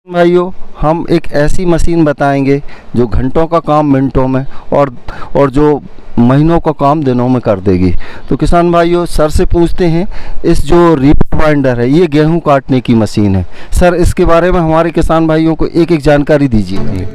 भाइयों, हम एक ऐसी मशीन बताएंगे जो घंटों का काम मिनटों में और जो महीनों का काम दिनों में कर देगी। तो किसान भाइयों, सर से पूछते हैं, इस जो रीपर बाइंडर है ये गेहूं काटने की मशीन है। सर, इसके बारे में हमारे किसान भाइयों को एक एक जानकारी दीजिए।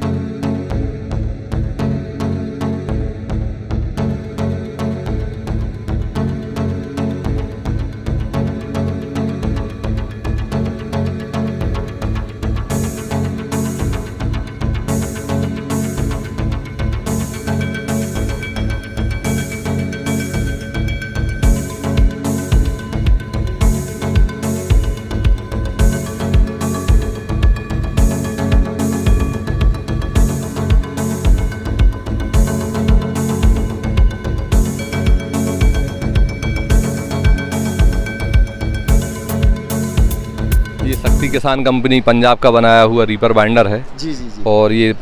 ये शक्ति किसान कंपनी पंजाब का बनाया हुआ रीपर बाइंडर है। जी जी जी। और ये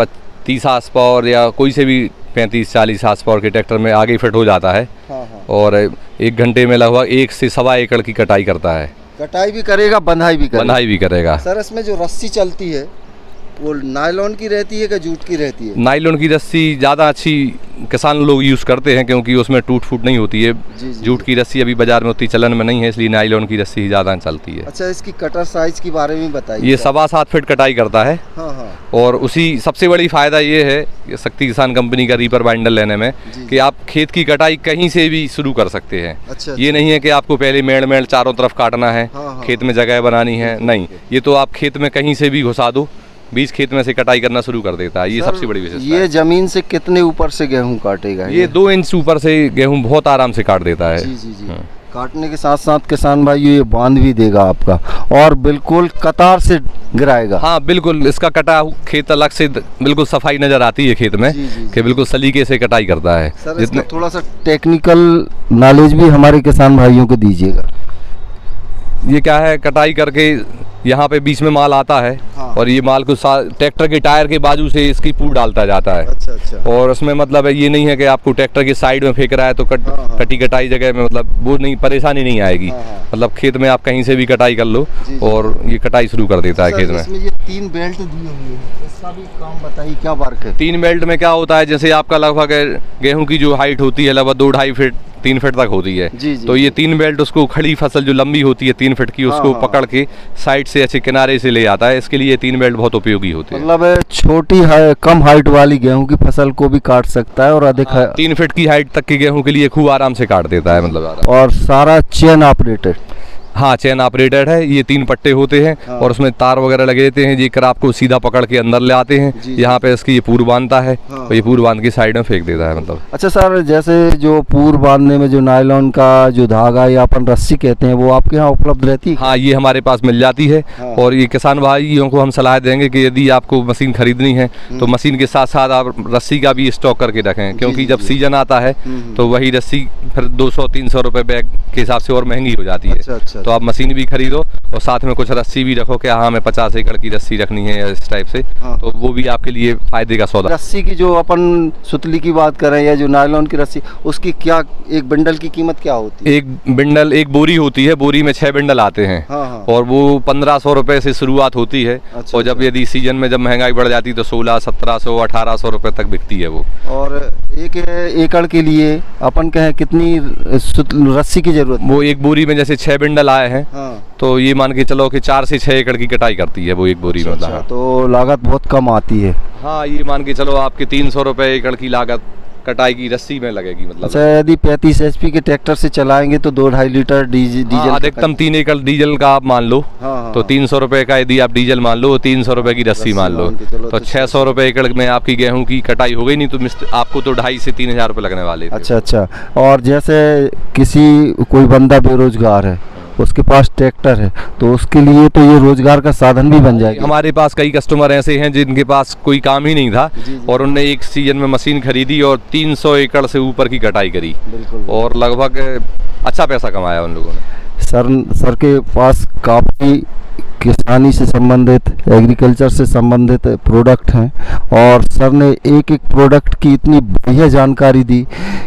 30 हार्स पावर या कोई से भी 35-40 हार्स पावर के ट्रैक्टर में आगे फिट हो जाता है। हाँ हाँ। और 1 घंटे में लगभग 1 से सवा एकड़ की कटाई करता है। कटाई भी करेगा, बंधाई भी करेगा। सर, इसमें जो रस्सी चलती है वो नायलॉन की रहती है कि जूट की रहती है? नायलॉन की रस्सी ज़्यादा अच्छी किसान लोग यूज़ करते हैं क्योंकि उसमें टूट फूट नहीं होती है। जूट की रस्सी अभी बाजार में उतनी चलन में नहीं है, इसलिए नायलॉन की रस्सी ही ज़्यादा चलती है। अच्छा, इसकी कटर साइज के बारे में बताइए। ये 7.25 फीट कटाई करता है। हाँ हाँ। और उसी सबसे बड़ी फ़ायदा ये है शक्ति किसान कंपनी का रीपर बाइंडर लेने में कि आप खेत की कटाई कहीं से भी शुरू कर सकते हैं। अच्छा, ये नहीं है कि आपको पहले मेड़ चारों तरफ काटना है। हाँ, खेत में जगह बनानी है, नहीं, ये तो आप खेत में कहीं से भी घुसा दो, बीज खेत में से कटाई करना शुरू कर देता है। ये सबसे बड़ी विशेषता है। ये जमीन से कितने ऊपर से गेहूं काटेगा? ये 2 इंच ऊपर से गेहूं बहुत आराम से काट देता है। जी जी जी। काटने के साथ साथ किसान भाइयों ये बांध भी देगा आपका और बिल्कुल कतार से गिराएगा। हाँ बिल्कुल, इसका कटा खेत अलग से बिल्कुल सफाई नजर आती है खेत में कि बिल्कुल सलीके से कटाई करता है। सर, जितने थोड़ा सा टेक्निकल नॉलेज भी हमारे किसान भाइयों को दीजिएगा। ये क्या है, कटाई करके यहाँ पे बीच में माल आता है। हाँ। और ये माल को ट्रैक्टर के टायर के बाजू से इसकी पूर डालता जाता है। अच्छा अच्छा। और उसमें मतलब है ये नहीं है कि आपको ट्रैक्टर के साइड में फेंक रहा है तो कटी कटाई जगह में मतलब वो नहीं, परेशानी नहीं आएगी। मतलब खेत में आप कहीं से भी कटाई कर लो और ये कटाई शुरू कर देता है खेत में। इसमें ये 3 बेल्ट दिए हुए हैं, इसका भी काम बताइए, क्या वर्क है? 3 बेल्ट में क्या होता है, जैसे आपका लगभग गेहूं की जो हाइट होती है लगभग 2-2.5 फीट 3 फीट तक होती है। तो ये 3 बेल्ट उसको खड़ी फसल जो लंबी होती है 3 फीट की, उसको पकड़ के साइड से अच्छे किनारे से ले आता है। इसके लिए 3 बेल्ट बहुत उपयोगी होते हैं। मतलब छोटी कम हाइट वाली गेहूं की फसल को भी काट सकता है और अधिक 3 फीट की हाइट तक के गेहूं के लिए खूब आराम से काट देता है। मतलब और सारा चेन ऑपरेटेड? हाँ, चेन ऑपरेटेड है। ये 3 पट्टे होते हैं। हाँ। और उसमें तार वगैरह लगे रहते हैं, ये क्राप को सीधा पकड़ के अंदर ले आते हैं। यहाँ पे इसकी ये पूर बांधता है। हाँ। और ये पूर बांध के साइड में फेंक देता है। मतलब अच्छा सर, जैसे जो पूर बांधने में जो नायलॉन का जो धागा या अपन रस्सी कहते हैं वो आपके यहाँ उपलब्ध रहती है? हाँ, ये हमारे पास मिल जाती है। हाँ। और ये किसान भाइयों को हम सलाह देंगे कि यदि आपको मशीन खरीदनी है तो मशीन के साथ साथ आप रस्सी का भी स्टॉक करके रखें, क्योंकि जब सीजन आता है तो वही रस्सी फिर 200-300 रुपये बैग के हिसाब से और महंगी हो जाती है। अच्छा। तो आप मशीन भी खरीदो और साथ में कुछ रस्सी भी रखो कि हाँ हमें 50 एकड़ की रस्सी रखनी है इस टाइप से। हाँ। तो वो भी आपके लिए फायदे का सौदा। रस्सी की जो अपन सुतली की बात करें या जो नायलॉन की रस्सी, उसकी क्या एक बंडल की कीमत क्या होती है? एक बोरी होती है, बोरी में 6 बंडल आते हैं। हाँ। और वो 1500 रुपए से शुरुआत होती है। अच्छा। और जब यदि सीजन में जब महंगाई बढ़ जाती है तो 1600-1700 1800 रुपए तक बिकती है वो। और 1 एकड़ के लिए अपन कहें कितनी रस्सी की जरूरत? वो एक बोरी में जैसे 6 बंडल आए हैं। हाँ। तो ये मान के चलो कि 4 से 6 एकड़ की कटाई करती है वो एक बोरी में। अच्छा, तो लागत बहुत कम आती है। हाँ, ये मान के चलो आपके 300 रुपए एकड़ की लागत कटाई की रस्सी में लगेगी। मतलब अच्छा, यदि 35 HP के ट्रैक्टर से चलाएंगे तो 2-2.5 लीटर डीजल अधिकतम 3 एकड़ डीजल का आप मान लो। हाँ। तो 300 रुपए का यदि आप डीजल मान लो, 300 रुपए की रस्सी मान लो, तो 600 रुपए एकड़ में आपकी गेहूं की कटाई हो गई। नहीं तो आपको तो 2500 से 3000 रुपए लगने वाले। अच्छा अच्छा। और जैसे कोई बंदा बेरोजगार है, उसके पास ट्रैक्टर है, तो उसके लिए तो ये रोजगार का साधन भी बन जाएगा। हमारे पास कई कस्टमर ऐसे हैं जिनके पास कोई काम ही नहीं था और उन्होंने एक सीजन में मशीन खरीदी और 300 एकड़ से ऊपर की कटाई करी और लगभग अच्छा पैसा कमाया उन लोगों ने। सर के पास काफ़ी किसानी से संबंधित, एग्रीकल्चर से संबंधित प्रोडक्ट हैं और सर ने एक एक प्रोडक्ट की इतनी बढ़िया जानकारी दी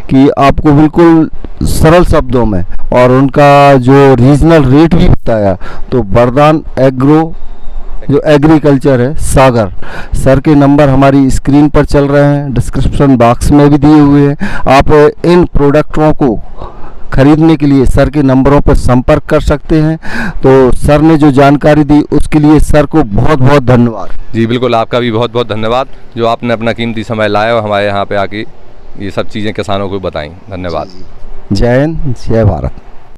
कि आपको बिल्कुल सरल शब्दों में, और उनका जो रीजनल रेट भी बताया। तो वरदान एग्रो जो एग्रीकल्चर है सागर। सर के नंबर हमारी स्क्रीन पर चल रहे हैं, डिस्क्रिप्शन बॉक्स में भी दिए हुए हैं। आप इन प्रोडक्टों को खरीदने के लिए सर के नंबरों पर संपर्क कर सकते हैं। तो सर ने जो जानकारी दी उसके लिए सर को बहुत बहुत धन्यवाद। जी बिल्कुल, आपका भी बहुत बहुत धन्यवाद जो आपने अपना कीमती समय लाया और हमारे यहाँ पे आके ये सब चीज़ें किसानों को बताई। धन्यवाद। जय हिंद, जय भारत।